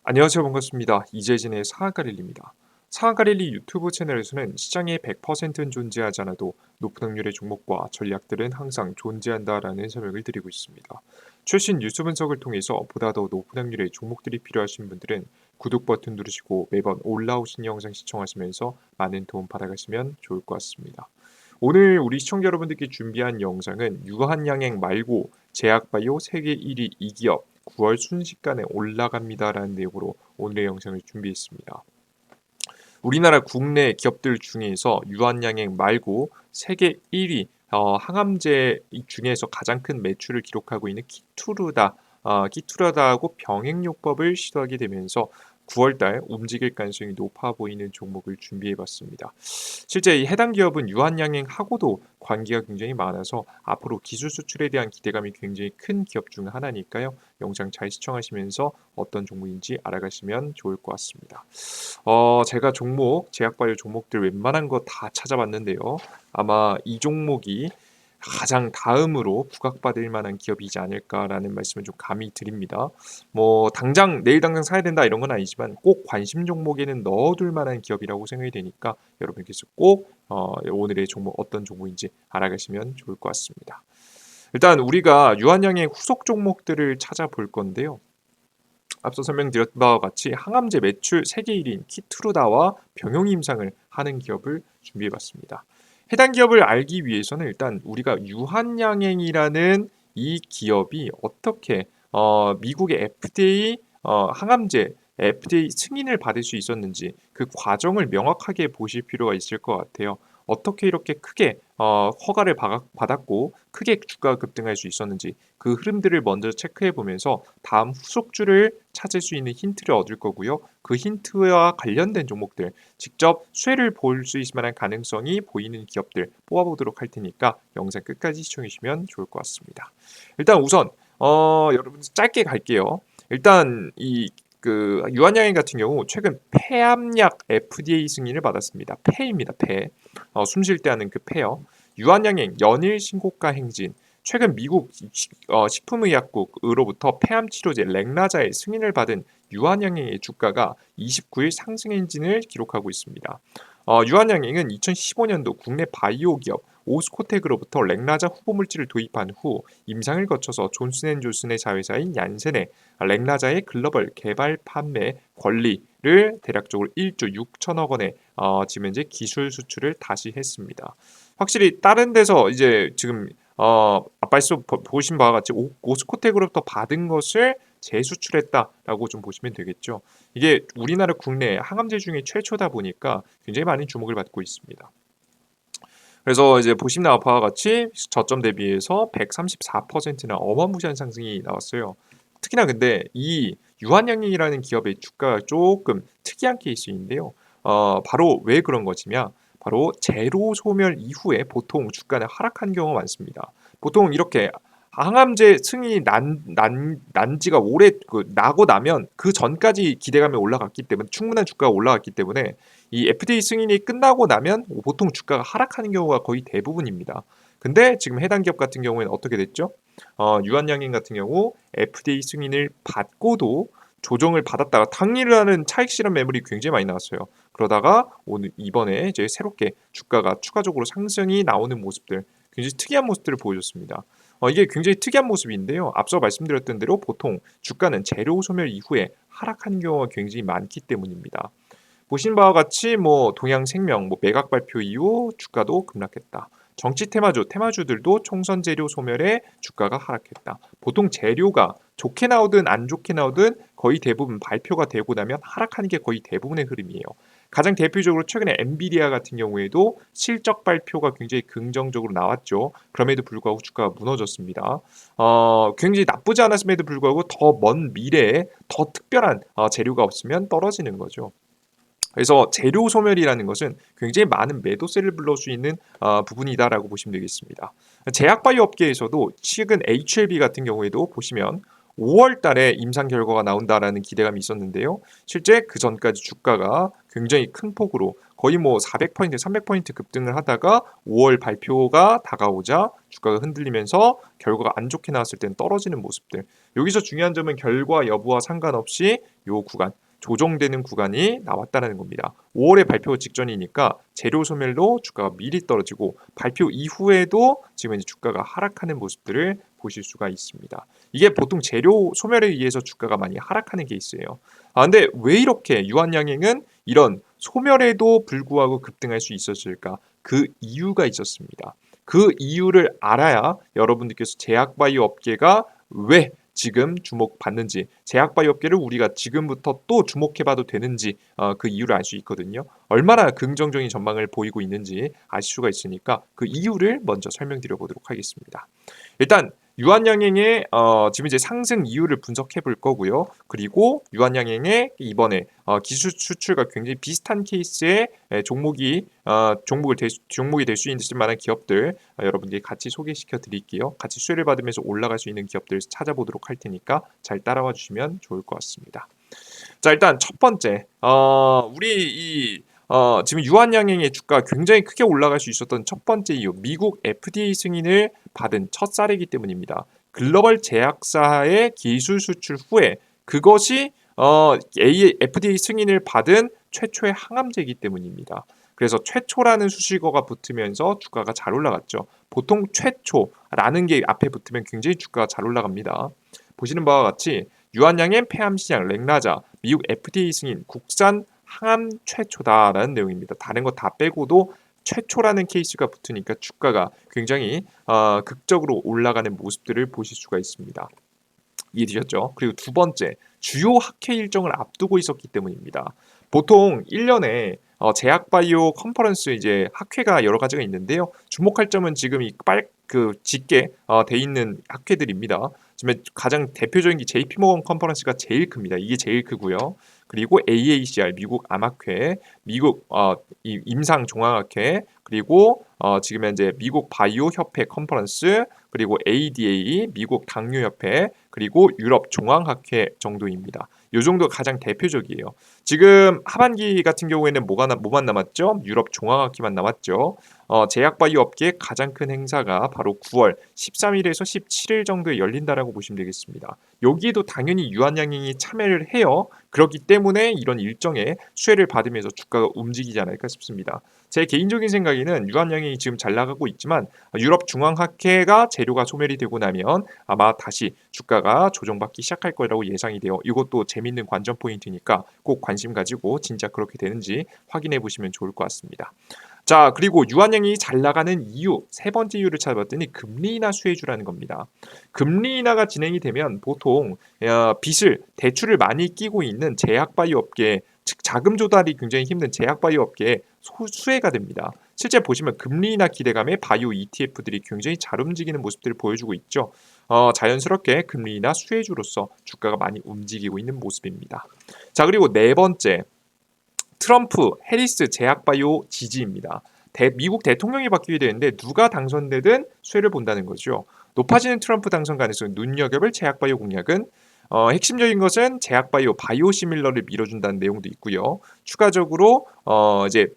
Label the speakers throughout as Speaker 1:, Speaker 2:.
Speaker 1: 안녕하세요. 반갑습니다. 이재진의 상한가릴리입니다. 상한가릴리 유튜브 채널에서는 시장에 100%는 존재하지 않아도 높은 확률의 종목과 전략들은 항상 존재한다라는 설명을 드리고 있습니다. 최신 뉴스 분석을 통해서 보다 더 높은 확률의 종목들이 필요하신 분들은 구독 버튼 누르시고 매번 올라오신 영상 시청하시면서 많은 도움 받아가시면 좋을 것 같습니다. 오늘 우리 시청자 여러분들께 준비한 영상은 유한양행 말고 제약바이오 세계 1위 2기업 9월 순식간에 올라갑니다라는 내용으로 오늘의 영상을 준비했습니다. 우리나라 국내 기업들 중에서 유한양행 말고 세계 1위 항암제 중에서 가장 큰 매출을 기록하고 있는 키투르다하고 병행요법을 시도하게 되면서 9월달 움직일 가능성이 높아 보이는 종목을 준비해봤습니다. 실제 이 해당 기업은 유한양행하고도 관계가 굉장히 많아서 앞으로 기술 수출에 대한 기대감이 굉장히 큰 기업 중 하나니까요. 영상 잘 시청하시면서 어떤 종목인지 알아가시면 좋을 것 같습니다. 제가 제약바이오 종목들 웬만한 거 다 찾아봤는데요. 아마 이 종목이 가장 다음으로 부각받을 만한 기업이지 않을까라는 말씀을 좀 감히 드립니다. 뭐 내일 당장 사야 된다 이런 건 아니지만 꼭 관심 종목에는 넣어둘 만한 기업이라고 생각이 되니까 여러분께서 꼭 오늘의 종목 어떤 종목인지 알아가시면 좋을 것 같습니다. 일단 우리가 유한양의 후속 종목들을 찾아볼 건데요. 앞서 설명드렸던 바와 같이 항암제 매출 세계 1위인 키투르다와 병용 임상을 하는 기업을 준비해봤습니다. 해당 기업을 알기 위해서는 일단 우리가 유한양행이라는 이 기업이 어떻게 미국의 FDA 항암제 FDA 승인을 받을 수 있었는지 그 과정을 명확하게 보실 필요가 있을 것 같아요. 어떻게 이렇게 크게 허가를 받았고 크게 주가가 급등할 수 있었는지 그 흐름들을 먼저 체크해 보면서 다음 후속주를 찾을 수 있는 힌트를 얻을 거고요. 그 힌트와 관련된 종목들 직접 수혜를 볼 수 있을 만한 가능성이 보이는 기업들 뽑아보도록 할 테니까 영상 끝까지 시청해 주시면 좋을 것 같습니다. 일단 우선 여러분 짧게 갈게요. 일단 유한양행 같은 경우 최근 폐암약 FDA 승인을 받았습니다. 폐입니다. 폐. 숨쉴 때 하는 그 폐요. 유한양행 연일 신고가 행진. 최근 미국 식품의약국으로부터 폐암 치료제 렉나자의 승인을 받은 유한양행의 주가가 29일 상승 행진을 기록하고 있습니다. 유한양행은 2015년도 국내 바이오 기업 오스코텍으로부터 렉나자 후보 물질을 도입한 후 임상을 거쳐서 존슨앤존슨의 자회사인 얀센에 렉나자의 글로벌 개발 판매 권리를 대략적으로 1조 6천억 원에 지금 현재 기술 수출을 다시 했습니다. 확실히 다른 데서 이제 지금 앞서 보신 바와 같이 오스코텍으로부터 받은 것을 재수출했다라고 좀 보시면 되겠죠. 이게 우리나라 국내 항암제 중에 최초다 보니까 굉장히 많은 주목을 받고 있습니다. 그래서 이제 보시는 바와 같이 저점 대비해서 134%나 어마무시한 상승이 나왔어요. 특히나 근데 이 유한양행이라는 기업의 주가가 조금 특이한 케이스인데요. 바로 왜 그런 것이냐? 바로 제로 소멸 이후에 보통 주가는 하락한 경우가 많습니다. 보통 이렇게 항암제 승인이 난 지가 오래 나고 나면 그 전까지 기대감이 올라갔기 때문에 충분한 주가가 올라갔기 때문에 이 FDA 승인이 끝나고 나면 보통 주가가 하락하는 경우가 거의 대부분입니다. 근데 지금 해당 기업 같은 경우에는 어떻게 됐죠? 유한양행 같은 경우 FDA 승인을 받고도 조정을 받았다가 당일을 하는 차익 실현 매물이 굉장히 많이 나왔어요. 그러다가 오늘 이번에 이제 새롭게 주가가 추가적으로 상승이 나오는 모습들, 굉장히 특이한 모습들을 보여줬습니다. 이게 굉장히 특이한 모습인데요. 앞서 말씀드렸던 대로 보통 주가는 재료 소멸 이후에 하락하는 경우가 굉장히 많기 때문입니다. 보신 바와 같이 뭐 동양생명 매각 발표 이후 주가도 급락했다. 정치 테마주들도 총선 재료 소멸에 주가가 하락했다. 보통 재료가 좋게 나오든 안 좋게 나오든 거의 대부분 발표가 되고 나면 하락하는 게 거의 대부분의 흐름이에요. 가장 대표적으로 최근에 엔비디아 같은 경우에도 실적 발표가 굉장히 긍정적으로 나왔죠. 그럼에도 불구하고 주가가 무너졌습니다. 굉장히 나쁘지 않았음에도 불구하고 더 먼 미래에 더 특별한 재료가 없으면 떨어지는 거죠. 그래서 재료 소멸이라는 것은 굉장히 많은 매도세를 불러올 수 있는 부분이다라고 보시면 되겠습니다. 제약바이오 업계에서도 최근 HLB 같은 경우에도 보시면 5월 달에 임상 결과가 나온다라는 기대감이 있었는데요. 실제 그 전까지 주가가 굉장히 큰 폭으로 거의 뭐 400포인트, 300포인트 급등을 하다가 5월 발표가 다가오자 주가가 흔들리면서 결과가 안 좋게 나왔을 때는 떨어지는 모습들. 여기서 중요한 점은 결과 여부와 상관없이 요 구간 조정되는 구간이 나왔다는 겁니다. 5월에 발표 직전이니까 재료 소멸로 주가가 미리 떨어지고 발표 이후에도 지금 이제 주가가 하락하는 모습들을 보실 수가 있습니다. 이게 보통 재료 소멸에 의해서 주가가 많이 하락하는 케이스예요. 근데 왜 이렇게 유한양행은 이런 소멸에도 불구하고 급등할 수 있었을까? 그 이유가 있었습니다. 그 이유를 알아야 여러분들께서 제약바이오 업계가 왜 지금 주목받는지, 제약바이오 업계를 우리가 지금부터 또 주목해봐도 되는지 그 이유를 알 수 있거든요. 얼마나 긍정적인 전망을 보이고 있는지 아실 수가 있으니까 그 이유를 먼저 설명드려 보도록 하겠습니다. 일단 유한양행의 지금 이제 상승 이유를 분석해 볼 거고요. 그리고 유한양행의 이번에 기술 수출과 굉장히 비슷한 케이스의 종목이 될 수 있을 만한 기업들 여러분께 같이 소개시켜 드릴게요. 같이 수혜를 받으면서 올라갈 수 있는 기업들 찾아보도록 할 테니까 잘 따라와 주시면 좋을 것 같습니다. 자, 일단 첫 번째, 지금 유한양행의 주가 굉장히 크게 올라갈 수 있었던 첫 번째 이유, 미국 FDA 승인을 받은 첫 사례이기 때문입니다. 글로벌 제약사의 기술 수출 후에 그것이 FDA 승인을 받은 최초의 항암제이기 때문입니다. 그래서 최초라는 수식어가 붙으면서 주가가 잘 올라갔죠. 보통 최초라는 게 앞에 붙으면 굉장히 주가가 잘 올라갑니다. 보시는 바와 같이 유한양행 폐암 시장 렉나자 미국 FDA 승인 국산 항암 최초다라는 내용입니다. 다른 거 다 빼고도 최초라는 케이스가 붙으니까 주가가 굉장히 극적으로 올라가는 모습들을 보실 수가 있습니다. 이해되셨죠? 그리고 두 번째, 주요 학회 일정을 앞두고 있었기 때문입니다. 보통 1년에 제약바이오 컨퍼런스 이제 학회가 여러 가지가 있는데요. 주목할 점은 지금 짙게 돼 있는 학회들입니다. 지금 가장 대표적인 게 JP모건 컨퍼런스가 제일 큽니다. 이게 제일 크고요. 그리고 AACR 미국 암학회, 미국 임상종합학회, 그리고 지금 현재 미국 바이오 협회 컨퍼런스, 그리고 ADA 미국 당뇨협회, 그리고 유럽 종합학회 정도입니다. 이 정도 가장 대표적이에요. 지금 하반기 같은 경우에는 뭐만 남았죠? 유럽 종합학회만 남았죠. 제약바이오 업계의 가장 큰 행사가 바로 9월 13일에서 17일 정도에 열린다라고 보시면 되겠습니다. 여기에도 당연히 유한양행이 참여를 해요. 그렇기 때문에 이런 일정에 수혜를 받으면서 주가가 움직이지 않을까 싶습니다. 제 개인적인 생각에는 유한양행이 지금 잘 나가고 있지만 유럽 중앙학회가 재료가 소멸이 되고 나면 아마 다시 주가가 조정받기 시작할 거라고 예상이 돼요. 이것도 재밌는 관전 포인트니까 꼭 관심 가지고 진짜 그렇게 되는지 확인해 보시면 좋을 것 같습니다. 자, 그리고 유한양행이 잘 나가는 이유, 세 번째 이유를 찾아봤더니 금리 인하 수혜주라는 겁니다. 금리 인하가 진행이 되면 보통 대출을 많이 끼고 있는 제약바이오 업계, 즉 자금 조달이 굉장히 힘든 제약바이오 업계에 수혜가 됩니다. 실제 보시면 금리 인하 기대감에 바이오 ETF들이 굉장히 잘 움직이는 모습들을 보여주고 있죠. 자연스럽게 금리 인하 수혜주로서 주가가 많이 움직이고 있는 모습입니다. 자, 그리고 네 번째, 트럼프, 해리스 제약바이오 지지입니다. 미국 대통령이 바뀌게 되는데 누가 당선되든 수혜를 본다는 거죠. 높아지는 트럼프 당선 가능성 눈여겨볼 제약바이오 공약은 핵심적인 것은 제약바이오 바이오시밀러를 밀어준다는 내용도 있고요. 추가적으로 이제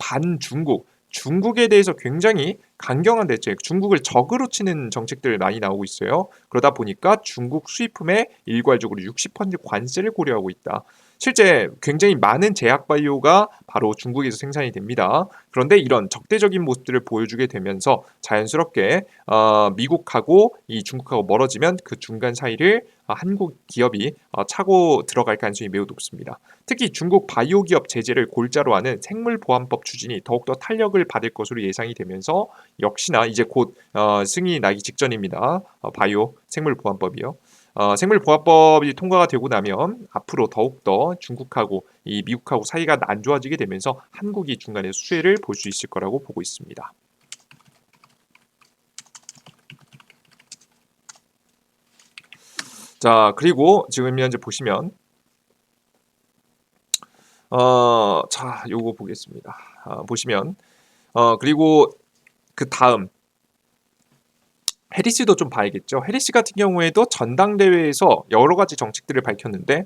Speaker 1: 중국에 대해서 굉장히 강경한 대책, 중국을 적으로 치는 정책들 많이 나오고 있어요. 그러다 보니까 중국 수입품에 일괄적으로 60% 관세를 고려하고 있다. 실제 굉장히 많은 제약바이오가 바로 중국에서 생산이 됩니다. 그런데 이런 적대적인 모습들을 보여주게 되면서 자연스럽게 미국하고 이 중국하고 멀어지면 그 중간 사이를 한국 기업이 차고 들어갈 가능성이 매우 높습니다. 특히 중국 바이오 기업 제재를 골자로 하는 생물보안법 추진이 더욱더 탄력을 받을 것으로 예상이 되면서 역시나 이제 곧 승인이 나기 직전입니다. 바이오 생물보안법이요. 생물보안법이 통과가 되고 나면 앞으로 더욱더 중국하고 이 미국하고 사이가 안 좋아지게 되면서 한국이 중간에 수혜를 볼 수 있을 거라고 보고 있습니다. 자, 그리고 지금 현재 보시면 자, 요거 보겠습니다. 보시면 그리고 그 다음 해리스도 좀 봐야겠죠. 해리스 같은 경우에도 전당대회에서 여러 가지 정책들을 밝혔는데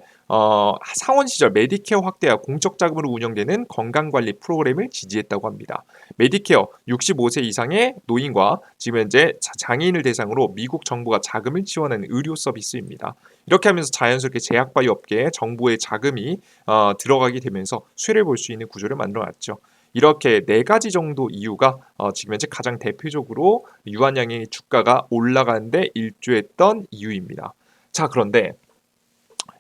Speaker 1: 상원 시절 메디케어 확대와 공적 자금으로 운영되는 건강관리 프로그램을 지지했다고 합니다. 메디케어 65세 이상의 노인과 지금 현재 장애인을 대상으로 미국 정부가 자금을 지원하는 의료 서비스입니다. 이렇게 하면서 자연스럽게 제약바이오 업계에 정부의 자금이 들어가게 되면서 수혜를 볼 수 있는 구조를 만들어놨죠. 이렇게 네 가지 정도 이유가 지금 현재 가장 대표적으로 유한양행의 주가가 올라가는데 일조했던 이유입니다. 자, 그런데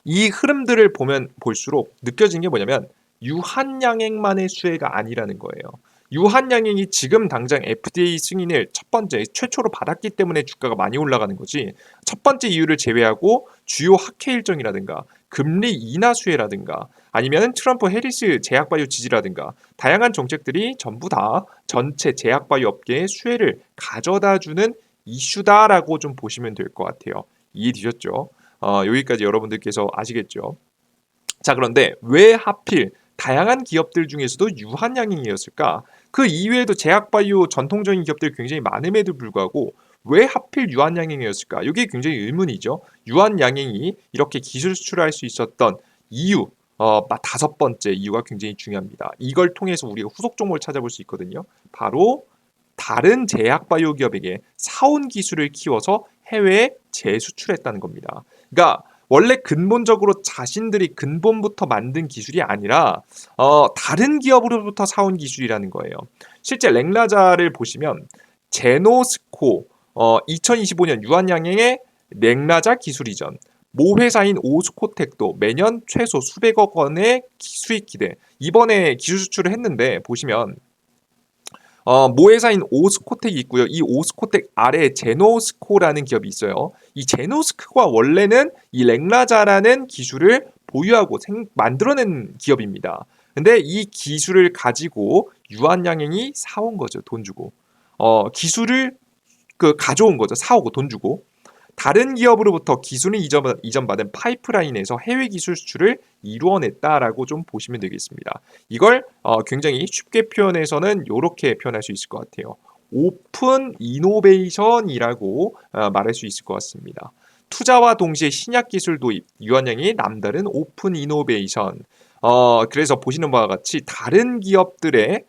Speaker 1: 이 흐름들을 보면 볼수록 느껴지는 게 뭐냐면 유한양행만의 수혜가 아니라는 거예요. 유한양행이 지금 당장 FDA 승인을 첫 번째 최초로 받았기 때문에 주가가 많이 올라가는 거지. 첫 번째 이유를 제외하고 주요 학회 일정이라든가 금리 인하 수혜라든가 아니면 트럼프 해리스 제약바이오 지지라든가 다양한 정책들이 전부 다 전체 제약바이오 업계의 수혜를 가져다주는 이슈다라고 좀 보시면 될 것 같아요. 이해되셨죠? 여기까지 여러분들께서 아시겠죠? 자, 그런데 왜 하필 다양한 기업들 중에서도 유한양행이었을까? 그 이외에도 제약바이오 전통적인 기업들이 굉장히 많음에도 불구하고 왜 하필 유한양행이었을까? 이게 굉장히 의문이죠. 유한양행이 이렇게 기술 수출할 수 있었던 이유, 다섯 번째 이유가 굉장히 중요합니다. 이걸 통해서 우리가 후속 정보를 찾아볼 수 있거든요. 바로 다른 제약바이오 기업에게 사온 기술을 키워서 해외에 재수출했다는 겁니다. 그러니까 원래 근본적으로 자신들이 근본부터 만든 기술이 아니라 다른 기업으로부터 사온 기술이라는 거예요. 실제 렉라자를 보시면 제노스코 2025년 유한양행의 렉라자 기술 이전 모 회사인 오스코텍도 매년 최소 수백억 원의 수익 기대 이번에 기술 수출을 했는데 보시면 모 회사인 오스코텍이 있고요. 이 오스코텍 아래에 제노스코라는 기업이 있어요. 이 제노스코가 원래는 이 렉라자라는 기술을 보유하고 만들어낸 기업입니다. 근데 이 기술을 가지고 유한양행이 사온 거죠. 돈 주고. 기술을 가져온 거죠. 사오고 돈 주고. 다른 기업으로부터 기술을 이전받은 파이프라인에서 해외 기술 수출을 이루어냈다라고 좀 보시면 되겠습니다. 이걸 굉장히 쉽게 표현해서는 이렇게 표현할 수 있을 것 같아요. 오픈 이노베이션이라고 말할 수 있을 것 같습니다. 투자와 동시에 신약 기술 도입, 유한양이 남다른 오픈 이노베이션. 그래서 보시는 바와 같이 다른 기업들의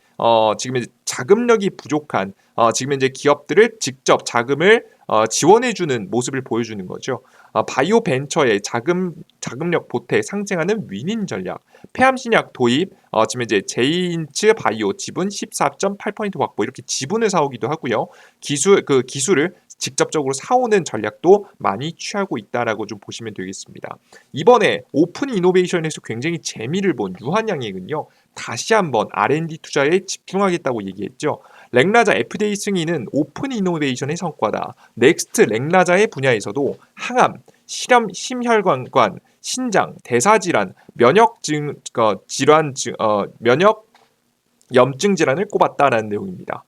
Speaker 1: 지금 자금력이 부족한 지금 현재 기업들을 직접 자금을 지원해주는 모습을 보여주는 거죠. 바이오 벤처의 자금력 보태 상징하는 윈윈 전략, 폐암신약 도입, 지금 이제 제이인츠 바이오 지분 14.8% 확보 이렇게 지분을 사오기도 하고요. 기술을 직접적으로 사오는 전략도 많이 취하고 있다라고 좀 보시면 되겠습니다. 이번에 오픈 이노베이션에서 굉장히 재미를 본 유한양행은요. 다시 한번 R&D 투자에 집중하겠다고 얘기했죠. 렉라자 FDA 승인은 오픈 이노베이션의 성과다. 넥스트 렉라자의 분야에서도 항암, 심혈관, 신장, 대사질환, 면역 염증 질환을 꼽았다라는 내용입니다.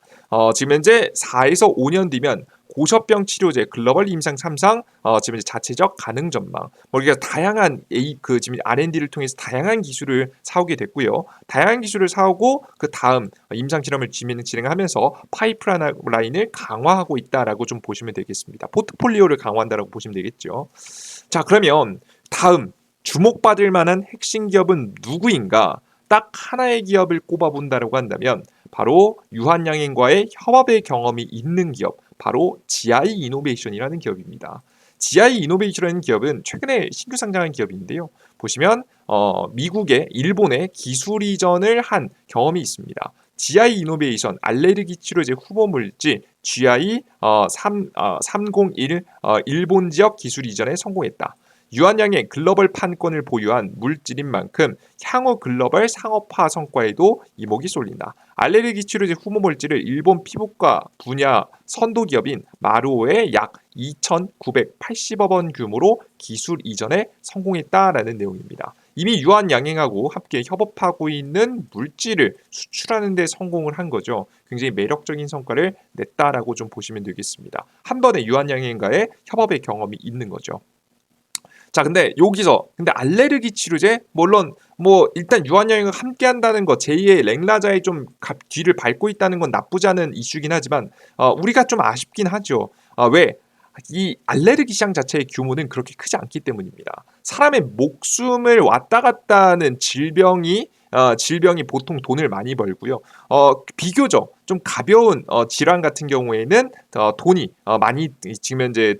Speaker 1: 지금 현재 4에서 5년 뒤면 고셔병 치료제 글로벌 임상 3상 지금 이제 자체적 가능 전망. 우리가 다양한 지금 R&D를 통해서 다양한 기술을 사오게 됐고요. 다양한 기술을 사오고 그 다음 임상 실험을 진행하면서 파이프라인을 강화하고 있다라고 좀 보시면 되겠습니다. 포트폴리오를 강화한다라고 보시면 되겠죠. 자, 그러면 다음 주목받을 만한 핵심 기업은 누구인가? 딱 하나의 기업을 꼽아본다라고 한다면 바로 유한양행과의 협업의 경험이 있는 기업, 바로 GI 이노베이션이라는 기업입니다. GI 이노베이션이라는 기업은 최근에 신규 상장한 기업인데요. 보시면 미국에 일본에 기술 이전을 한 경험이 있습니다. GI 이노베이션 알레르기 치료제 후보 물질 GI 301 일본 지역 기술 이전에 성공했다. 유한양의 글로벌 판권을 보유한 물질인 만큼 향후 글로벌 상업화 성과에도 이목이 쏠린다. 알레르기 치료제 후보 물질을 일본 피부과 분야 선도기업인 마루오의 약 2,980억 원 규모로 기술 이전에 성공했다라는 내용입니다. 이미 유한양행하고 함께 협업하고 있는 물질을 수출하는 데 성공을 한 거죠. 굉장히 매력적인 성과를 냈다라고 좀 보시면 되겠습니다. 한 번에 유한양행과의 협업의 경험이 있는 거죠. 자, 근데 여기서 알레르기 치료제 물론 일단 유한양행과 함께 한다는 거 제2의 렉라자의 좀 뒤를 밟고 있다는 건 나쁘지 않은 이슈긴 하지만 우리가 좀 아쉽긴 하죠. 왜? 이 알레르기 시장 자체의 규모는 그렇게 크지 않기 때문입니다. 사람의 목숨을 왔다 갔다 하는 질병이 보통 돈을 많이 벌고요. 비교적 좀 가벼운 질환 같은 경우에는 돈이 많이 지금 현재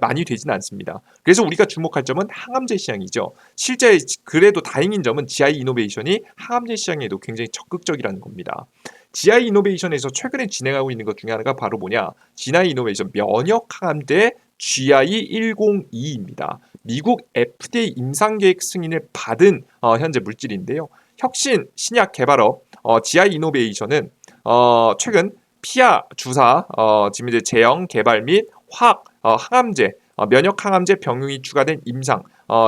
Speaker 1: 많이 되진 않습니다. 그래서 우리가 주목할 점은 항암제 시장이죠. 실제 그래도 다행인 점은 GI 이노베이션이 항암제 시장에도 굉장히 적극적이라는 겁니다. GI 이노베이션에서 최근에 진행하고 있는 것 중에 하나가 바로 뭐냐? GI 이노베이션 면역 항암제 GI102입니다. 미국 FDA 임상계획 승인을 받은 현재 물질인데요. 혁신 신약 개발업 GI 이노베이션은 최근 피아 주사 지금 이제 제형 개발 및 항암제 면역 항암제 병용이 추가된 임상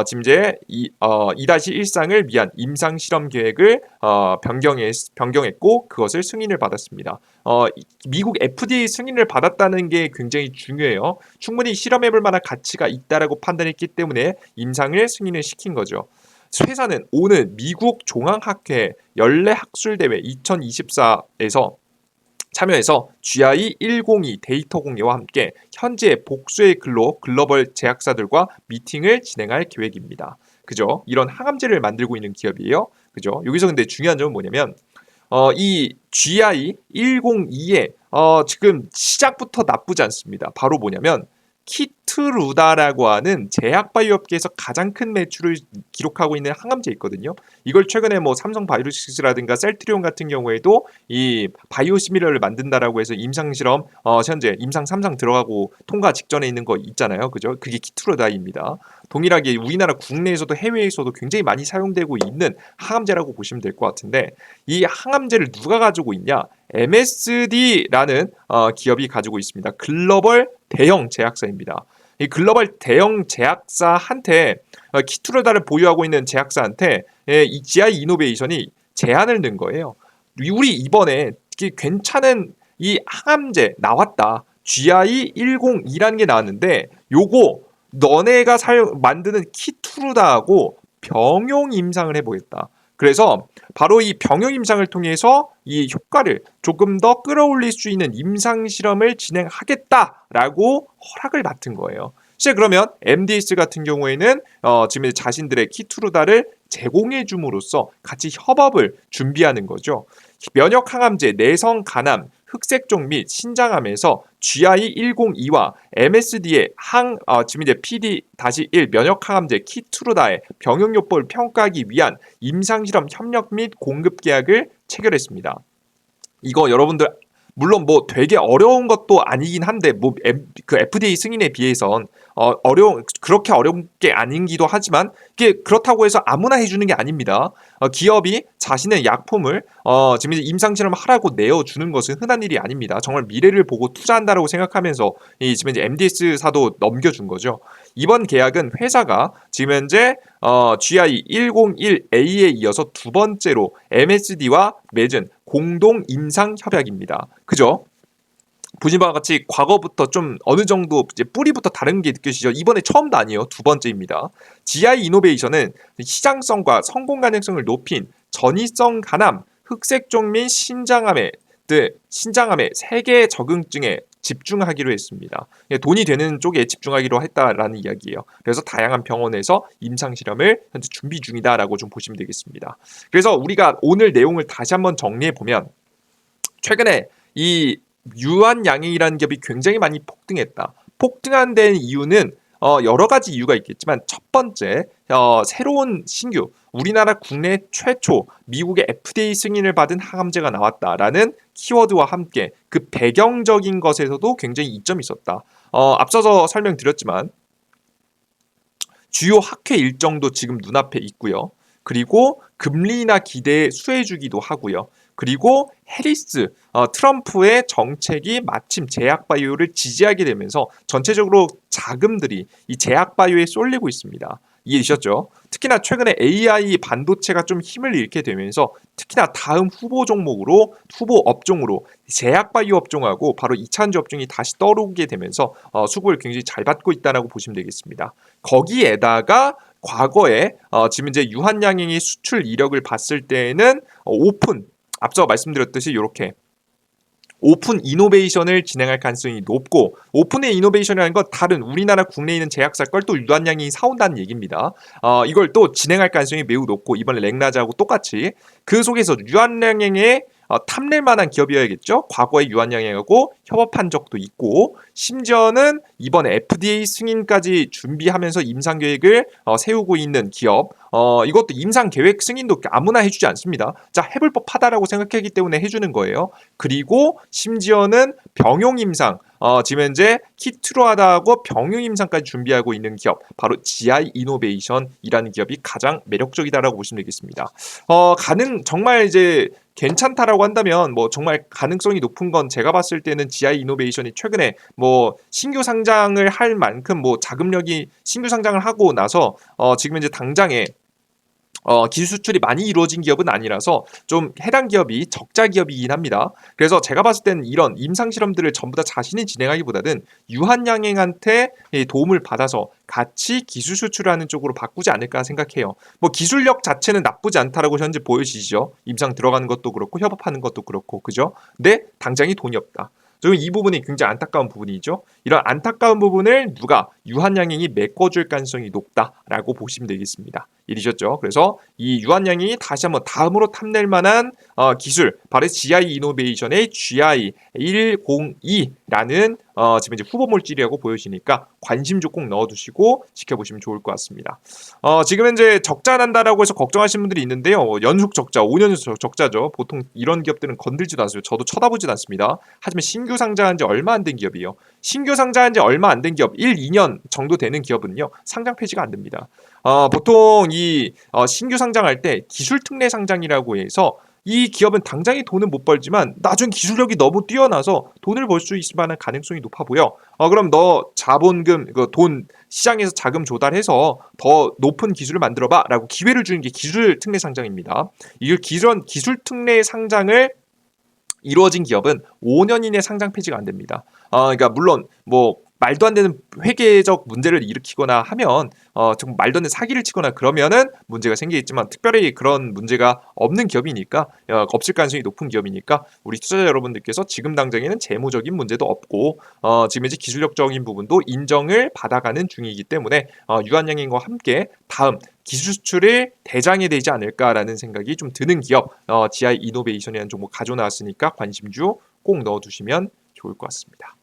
Speaker 1: 지금 이제 2-1상을 위한 임상 실험 계획을 변경했고 그것을 승인을 받았습니다. 미국 FDA 승인을 받았다는 게 굉장히 중요해요. 충분히 실험해볼 만한 가치가 있다라고 판단했기 때문에 임상을 승인을 시킨 거죠. 회사는 오늘 미국 종합학회 연례학술대회 2024에서 참여해서 GI102 데이터 공개와 함께 현재 복수의 글로벌 제약사들과 미팅을 진행할 계획입니다. 그죠? 이런 항암제를 만들고 있는 기업이에요. 그죠? 여기서 근데 중요한 점은 뭐냐면 이 GI102의 지금 시작부터 나쁘지 않습니다. 바로 뭐냐면 키트루다라고 하는 제약 바이오 업계에서 가장 큰 매출을 기록하고 있는 항암제 있거든요. 이걸 최근에 뭐 삼성 바이오로직스라든가 셀트리온 같은 경우에도 이 바이오시밀러를 만든다라고 해서 임상 실험 현재 임상 3상 들어가고 통과 직전에 있는 거 있잖아요. 그죠? 그게 키트루다입니다. 동일하게 우리나라 국내에서도 해외에서도 굉장히 많이 사용되고 있는 항암제라고 보시면 될 것 같은데 이 항암제를 누가 가지고 있냐? MSD라는 기업이 가지고 있습니다. 글로벌 대형 제약사입니다. 이 글로벌 대형 제약사한테 키투르다를 보유하고 있는 제약사한테 이 GI 이노베이션이 제안을 넣은 거예요. 우리 이번에 괜찮은 이 항암제 나왔다. GI102라는 게 나왔는데 요거 너네가 만드는 키투르다하고 병용 임상을 해보겠다. 그래서 바로 이 병용 임상을 통해서 이 효과를 조금 더 끌어올릴 수 있는 임상 실험을 진행하겠다라고 허락을 맡은 거예요. 실제 그러면 MDS 같은 경우에는 지금 자신들의 키투르다를 제공해 줌으로써 같이 협업을 준비하는 거죠. 면역 항암제, 내성 간암, 흑색종 및 신장암에서 GI102와 MSD의 지금 이제 PD-1 면역 항암제 키투르다의 병용 요법을 평가하기 위한 임상실험 협력 및 공급 계약을 체결했습니다. 이거 여러분들 물론 뭐 되게 어려운 것도 아니긴 한데 그 FDA 승인에 비해선 그렇게 어려운 게 아닌기도 하지만 이게 그렇다고 해서 아무나 해주는 게 아닙니다. 기업이 자신의 약품을 지금 이제 임상 실험을 하라고 내어주는 것은 흔한 일이 아닙니다. 정말 미래를 보고 투자한다라고 생각하면서 지금 이제 MDS사도 넘겨준 거죠. 이번 계약은 회사가 지금 현재 GI101A에 이어서 두 번째로 MSD와 맺은 공동 임상 협약입니다. 그죠? 보신 바와 같이 과거부터 좀 어느 정도 이제 뿌리부터 다른 게 느껴지죠. 이번에 처음도 아니에요. 두 번째입니다. GI 이노베이션은 시장성과 성공 가능성을 높인 전이성 간암, 흑색종 및 신장암의 세계 적응증에 집중하기로 했습니다. 돈이 되는 쪽에 집중하기로 했다라는 이야기예요. 그래서 다양한 병원에서 임상 실험을 현재 준비 중이다라고 좀 보시면 되겠습니다. 그래서 우리가 오늘 내용을 다시 한번 정리해 보면 최근에 이 유한양행이라는 기업이 굉장히 많이 폭등했다. 폭등한 데는 이유는 여러 가지 이유가 있겠지만 첫 번째 새로운 신규 우리나라 국내 최초 미국의 FDA 승인을 받은 항암제가 나왔다라는 키워드와 함께 그 배경적인 것에서도 굉장히 이점이 있었다. 앞서서 설명드렸지만 주요 학회 일정도 지금 눈앞에 있고요. 그리고 금리 인하 기대에 수혜주기도 하고요. 그리고 해리스, 트럼프의 정책이 마침 제약바이오를 지지하게 되면서 전체적으로 자금들이 이 제약바이오에 쏠리고 있습니다. 이해되셨죠? 특히나 최근에 AI 반도체가 좀 힘을 잃게 되면서 특히나 다음 후보 업종으로 제약바이오 업종하고 바로 2차전지 업종이 다시 떠오르게 되면서 수급을 굉장히 잘 받고 있다고 보시면 되겠습니다. 거기에다가 과거에 지금 이제 유한양행의 수출 이력을 봤을 때에는 앞서 말씀드렸듯이 이렇게 오픈 이노베이션을 진행할 가능성이 높고, 오픈의 이노베이션이라는 건 다른 우리나라 국내에 있는 제약사 걸 또 유한양행이 사온다는 얘기입니다. 이걸 또 진행할 가능성이 매우 높고, 이번에 렉나자하고 똑같이 그 속에서 유한양행에 탐낼 만한 기업이어야겠죠. 과거에 유한양행하고 협업한 적도 있고, 심지어는 이번에 FDA 승인까지 준비하면서 임상 계획을 세우고 있는 기업. 이것도 임상 계획 승인도 아무나 해주지 않습니다. 자, 해볼 법하다라고 생각하기 때문에 해주는 거예요. 그리고 심지어는 병용 임상, 지금 현재 키트로 하다하고 병용 임상까지 준비하고 있는 기업, 바로 GI 이노베이션이라는 기업이 가장 매력적이다라고 보시면 되겠습니다. 정말 이제 괜찮다라고 한다면 뭐 정말 가능성이 높은 건 제가 봤을 때는 GI 이노베이션이 최근에 뭐 신규 상장을 할 만큼 뭐 자금력이 신규 상장을 하고 나서 지금 이제 당장에 기술 수출이 많이 이루어진 기업은 아니라서 좀 해당 기업이 적자 기업이긴 합니다. 그래서 제가 봤을 때는 이런 임상 실험들을 전부 다 자신이 진행하기보다는 유한양행한테 도움을 받아서 같이 기술 수출하는 쪽으로 바꾸지 않을까 생각해요. 뭐 기술력 자체는 나쁘지 않다라고 현재 보여지죠. 임상 들어가는 것도 그렇고 협업하는 것도 그렇고, 그죠? 근데 당장이 돈이 없다. 저는 이 부분이 굉장히 안타까운 부분이죠. 이런 안타까운 부분을 누가 유한양행이 메꿔줄 가능성이 높다라고 보시면 되겠습니다. 이리셨죠. 그래서 이 유한양행이 다시 한번 다음으로 탐낼 만한 기술, 바로 GI 이노베이션의 GI102라는 지금 이제 후보 물질이라고 보여지니까 관심주 꼭 넣어두시고 지켜보시면 좋을 것 같습니다. 지금 현재 적자 난다라고 해서 걱정하시는 분들이 있는데요. 연속 적자, 5년 적자죠. 보통 이런 기업들은 건들지도 않습니다. 저도 쳐다보지도 않습니다. 하지만 신규 상장한 지 얼마 안 된 기업이에요. 신규 상장한 지 얼마 안 된 기업, 1, 2년 정도 되는 기업은요, 상장 폐지가 안 됩니다. 보통 이 신규 상장할 때 기술 특례 상장이라고 해서 이 기업은 당장에 돈은 못 벌지만 나중 기술력이 너무 뛰어나서 돈을 벌 수 있을 만한 가능성이 높아 보여. 그럼 너 자본금, 돈 시장에서 자금 조달해서 더 높은 기술을 만들어봐라고 기회를 주는 게 기술 특례 상장입니다. 이 기술 특례 상장을 이루어진 기업은 5년 이내 상장 폐지가 안 됩니다. 그러니까 물론 뭐 말도 안 되는 회계적 문제를 일으키거나 하면 좀 말도 안 되는 사기를 치거나 그러면은 문제가 생기겠지만, 특별히 그런 문제가 없는 기업이니까, 없을 가능성이 높은 기업이니까 우리 투자자 여러분들께서 지금 당장에는 재무적인 문제도 없고 지금 이제 기술력적인 부분도 인정을 받아가는 중이기 때문에 유한양행과 함께 다음 기술 수출의 대장이 되지 않을까라는 생각이 좀 드는 기업, GI 이노베이션이라는 종목 가져나왔으니까 관심주 꼭 넣어두시면 좋을 것 같습니다.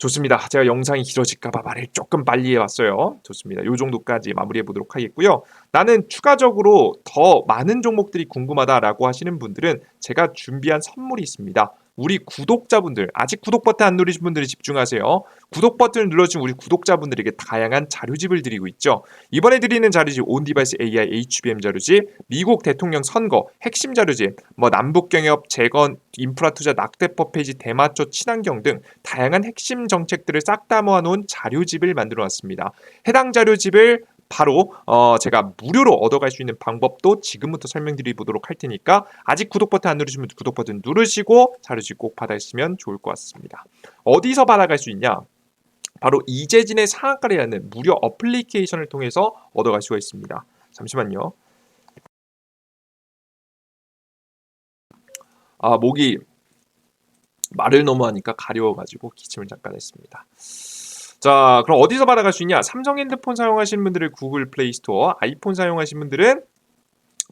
Speaker 1: 좋습니다. 제가 영상이 길어질까봐 말을 조금 빨리 해왔어요. 좋습니다. 이 정도까지 마무리해 보도록 하겠고요. 나는 추가적으로 더 많은 종목들이 궁금하다라고 하시는 분들은 제가 준비한 선물이 있습니다. 우리 구독자분들, 아직 구독 버튼 안 누르신 분들이 집중하세요. 구독 버튼을 눌러주신 우리 구독자분들에게 다양한 자료집을 드리고 있죠. 이번에 드리는 자료집 온디바이스 AI HBM 자료집, 미국 대통령 선거 핵심 자료집, 남북경협 재건 인프라 투자 낙대법 폐지 대마초 친환경 등 다양한 핵심 정책들을 싹 다 모아놓은 자료집을 만들어 놨습니다. 해당 자료집을 바로 제가 무료로 얻어갈 수 있는 방법도 지금부터 설명드리도록 할 테니까, 아직 구독 버튼 안 누르시면 구독 버튼 누르시고 자료집 꼭 받아주시면 좋을 것 같습니다. 어디서 받아갈 수 있냐? 바로 이재진의 상한가라는 무료 어플리케이션을 통해서 얻어갈 수가 있습니다. 잠시만요. 목이 말을 너무 하니까 가려워가지고 기침을 잠깐 했습니다. 자, 그럼 어디서 받아갈 수 있냐? 삼성 핸드폰 사용하시는 분들은 구글 플레이 스토어, 아이폰 사용하시는 분들은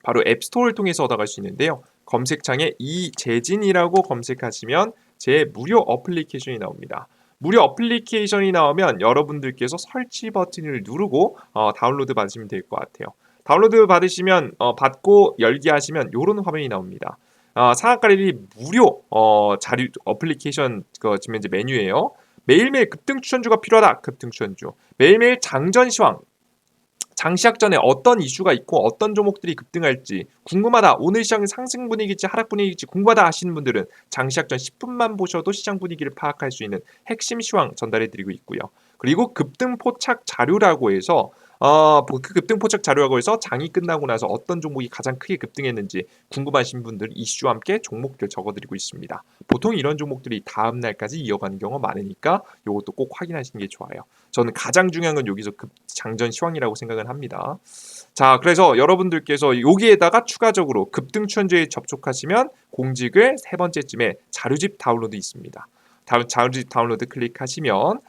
Speaker 1: 바로 앱스토어를 통해서 얻어갈 수 있는데요. 검색창에 이재진이라고 검색하시면 제 무료 어플리케이션이 나옵니다. 무료 어플리케이션이 나오면 여러분들께서 설치 버튼을 누르고 다운로드 받으시면 될 것 같아요. 다운로드 받으시면 받고 열기 하시면 이런 화면이 나옵니다. 상한가리리 무료 자료 어플리케이션 지금 이제 메뉴예요. 매일매일 급등 추천주가 필요하다. 급등 추천주. 매일매일 장전 시황. 장시작 전에 어떤 이슈가 있고 어떤 종목들이 급등할지 궁금하다. 오늘 시장 상승 분위기일지 하락 분위기일지 궁금하다 하시는 분들은 장시작 전 10분만 보셔도 시장 분위기를 파악할 수 있는 핵심 시황 전달해 드리고 있고요. 그리고 급등 포착 자료라고 해서 그 급등 포착 자료라고 해서 장이 끝나고 나서 어떤 종목이 가장 크게 급등했는지 궁금하신 분들 이슈와 함께 종목들 적어드리고 있습니다. 보통 이런 종목들이 다음 날까지 이어가는 경우가 많으니까 이것도 꼭 확인하시는 게 좋아요. 저는 가장 중요한 건 여기서 장전 시황이라고 생각을 합니다. 자, 그래서 여러분들께서 여기에다가 추가적으로 급등 추천주에 접촉하시면 공직을 세 번째쯤에 자료집 다운로드 있습니다. 자료집 다운로드 클릭하시면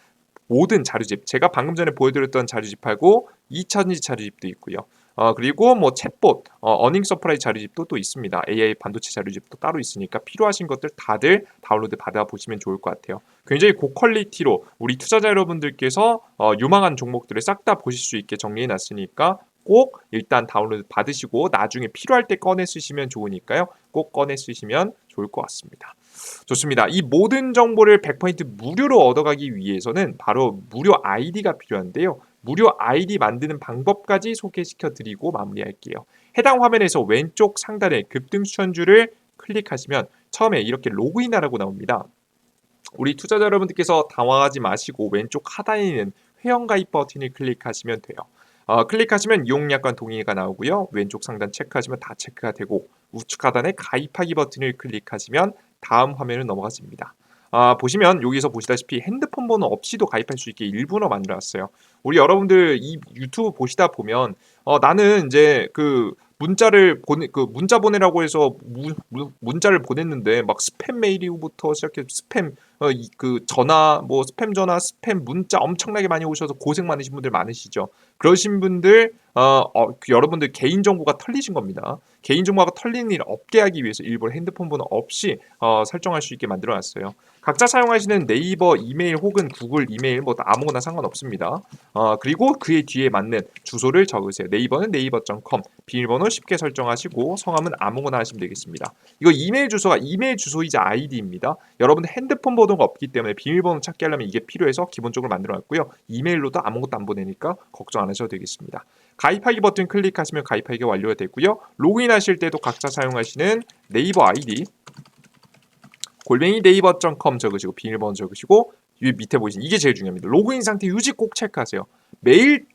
Speaker 1: 모든 자료집, 제가 방금 전에 보여드렸던 자료집하고 2차전지 자료집도 있고요. 그리고 뭐 챗봇, 어닝 서프라이 자료집도 또 있습니다. AI 반도체 자료집도 따로 있으니까 필요하신 것들 다들 다운로드 받아보시면 좋을 것 같아요. 굉장히 고퀄리티로 우리 투자자 여러분들께서 유망한 종목들을 싹 다 보실 수 있게 정리해놨으니까 꼭 일단 다운로드 받으시고 나중에 필요할 때 꺼내 쓰시면 좋으니까요. 꼭 꺼내 쓰시면 좋을 것 같습니다. 좋습니다. 이 모든 정보를 100% 무료로 얻어가기 위해서는 바로 무료 아이디가 필요한데요. 무료 아이디 만드는 방법까지 소개시켜 드리고 마무리할게요. 해당 화면에서 왼쪽 상단에 급등 추천주를 클릭하시면 처음에 이렇게 로그인하라고 나옵니다. 우리 투자자 여러분들께서 당황하지 마시고 왼쪽 하단에 있는 회원가입 버튼을 클릭하시면 돼요. 클릭하시면 이용약관 동의가 나오고요. 왼쪽 상단 체크하시면 다 체크가 되고 우측 하단에 가입하기 버튼을 클릭하시면 다음 화면으로 넘어가십니다. 보시면 여기서 보시다시피 핸드폰 번호 없이도 가입할 수 있게 일부러 만들어놨어요. 우리 여러분들 이 유튜브 보시다 보면 나는 이제 문자 보내라고 해서 문자를 보냈는데 막 스팸 메일부터 시작해 스팸 전화 뭐 스팸 전화 스팸 문자 엄청나게 많이 오셔서 고생 많으신 분들 많으시죠. 그러신 분들 여러분들 개인 정보가 털리신 겁니다. 개인 정보가 털리는 일 없게 하기 위해서 일부러 핸드폰 번호 없이 설정할 수 있게 만들어 놨어요. 각자 사용하시는 네이버 이메일 혹은 구글 이메일 뭐 아무거나 상관없습니다. 그리고 그의 뒤에 맞는 주소를 적으세요. 네이버는 네이버.com, 비밀번호 쉽게 설정하시고 성함은 아무거나 하시면 되겠습니다. 이거 이메일 주소가 이메일 주소이자 아이디입니다. 여러분들 핸드폰 번호가 없기 때문에 비밀번호 찾기 하려면 이게 필요해서 기본적으로 만들어놨고요. 이메일로도 아무것도 안 보내니까 걱정 안 하셔도 되겠습니다. 가입하기 버튼 클릭하시면 가입하기가 완료가 되고요. 로그인하실 때도 각자 사용하시는 네이버 아이디 네이버.com 적으시고 비밀번호 적으시고 위 밑에 보이시는 이게 제일 중요합니다. 로그인 상태 유지 꼭 체크하세요. 매일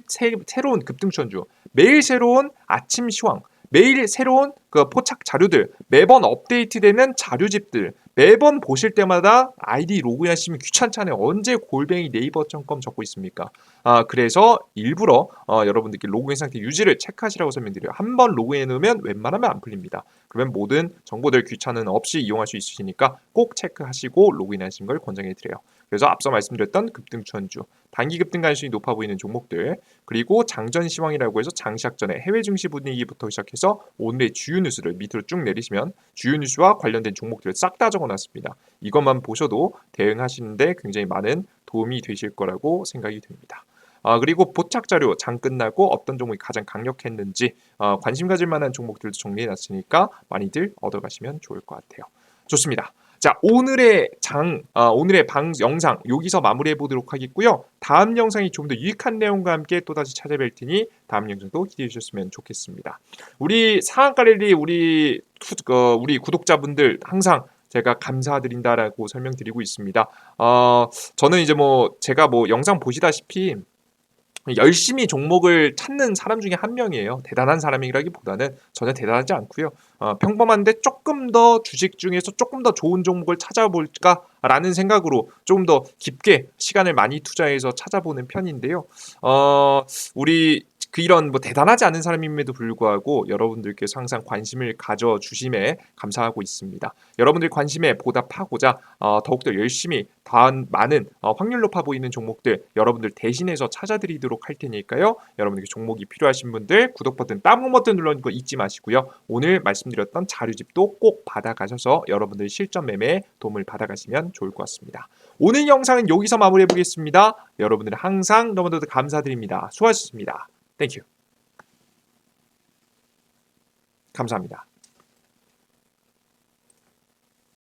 Speaker 1: 새로운 급등 추천주, 매일 새로운 아침 시황, 매일 새로운 그 포착 자료들, 매번 업데이트되는 자료집들 매번 보실 때마다 아이디 로그인하시면 귀찮잖아요. 언제 네이버.com 적고 있습니까? 그래서 일부러 여러분들께 로그인 상태 유지를 체크하시라고 설명드려요. 한번 로그인해 놓으면 웬만하면 안 풀립니다. 그러면 모든 정보들 귀찮은 없이 이용할 수 있으시니까 꼭 체크하시고 로그인하시는 걸 권장해 드려요. 그래서 앞서 말씀드렸던 급등 추천주, 단기 급등 가능성이 높아 보이는 종목들, 그리고 장전 시황이라고 해서 장시작 전에 해외 증시 분위기부터 시작해서 오늘의 주요 뉴스를 밑으로 쭉 내리시면 주요 뉴스와 관련된 종목들을 싹 다 적어놨습니다. 이것만 보셔도 대응하시는데 굉장히 많은 도움이 되실 거라고 생각이 됩니다. 그리고 포착 자료 장 끝나고 어떤 종목이 가장 강력했는지 관심 가질 만한 종목들도 정리해놨으니까 많이들 얻어가시면 좋을 것 같아요. 좋습니다. 자, 오늘의 영상 여기서 마무리해 보도록 하겠고요. 다음 영상이 좀 더 유익한 내용과 함께 또다시 찾아뵐 테니 다음 영상도 기대해 주셨으면 좋겠습니다. 우리 상한가랠리 우리 구독자분들 항상 제가 감사드린다라고 설명드리고 있습니다. 저는 이제 제가 영상 보시다시피 열심히 종목을 찾는 사람 중에 한 명이에요. 대단한 사람이라기보다는 전혀 대단하지 않고요. 평범한데 조금 더 주식 중에서 조금 더 좋은 종목을 찾아볼까라는 생각으로 조금 더 깊게 시간을 많이 투자해서 찾아보는 편인데요. 우리 이런 대단하지 않은 사람임에도 불구하고 여러분들께서 항상 관심을 가져주심에 감사하고 있습니다. 여러분들 관심에 보답하고자 더욱더 열심히 더 많은 확률 높아 보이는 종목들 여러분들 대신해서 찾아드리도록 할 테니까요. 여러분들께 종목이 필요하신 분들 구독 버튼, 따봉 버튼 눌러주는 거 잊지 마시고요. 오늘 말씀드렸던 자료집도 꼭 받아가셔서 여러분들 실전 매매에 도움을 받아가시면 좋을 것 같습니다. 오늘 영상은 여기서 마무리해 보겠습니다. 여러분들 항상 너무나도 감사드립니다. 수고하셨습니다. 땡큐. 감사합니다.